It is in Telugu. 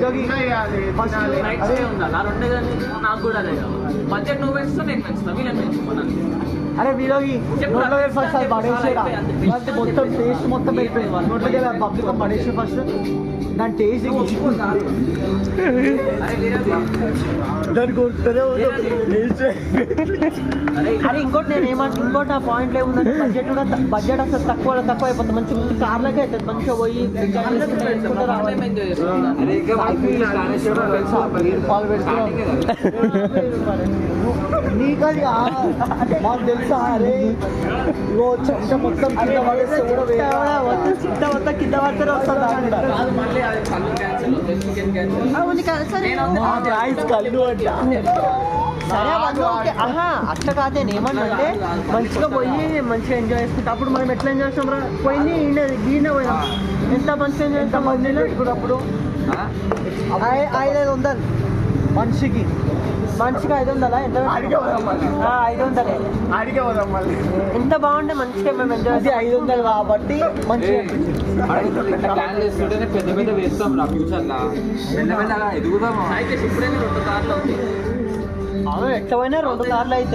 నైట్ స్టే ఉండాలి ఆ రెండే కానీ నాకు కూడా అదే కావాలి. బడ్జెట్ నువ్వు పెంచుతా నేను పెంచుతా వీళ్ళని పెంచుకోమని. అరే వీళ్ళకి ఫస్ట్ అది పడేసేరా మొత్తం టేస్ట్ మొత్తం వెళ్ళిపోయింది నోట్లకి పబ్లిక్ పడేసి ఫస్ట్ దాని టేస్ట్ దానికి వస్తూనే అరే ఇంకోటి నేను ఇంకోటి నా పాయింట్ లేవుందంటే బడ్జెట్ అసలు తక్కువ అయిపోతుంది మంచి కార్లకే అవుతుంది మంచిగా పోయి నీకది మాకు తెలుసా అరే చెట్ట మొత్తం కింద పడేస్తే కూడా మొత్తం కింద పడితేనే వస్తుంది సరే అట్లా కాదే ఏమన్నంటే మంచిగా పోయి మంచిగా ఎంజాయ్ చేసుకుంటా అప్పుడు మనం ఎట్లా ఎంజాయ్ చేస్తాం రా పోయింది ఈయన పోయినా ఎంత మంచిగా ఎంజాయ్ చేస్తాం మందిలో ఇప్పుడు అప్పుడు 500 మనిషికి 500 ఎంత 500 ఎంత బాగుంటే మంచిగా మేము ఎంజాయ్ 500 కాబట్టి మంచిగా పెద్ద పెద్ద వేస్తాం రా ఫ్యూచర్లో మెల్లమెల్లగా ఎదుగుదాము. అయితే ఇప్పుడైనా 2 కార్లు అవుతాయి ఎట్లా పోయినా 2 కార్లు అయితే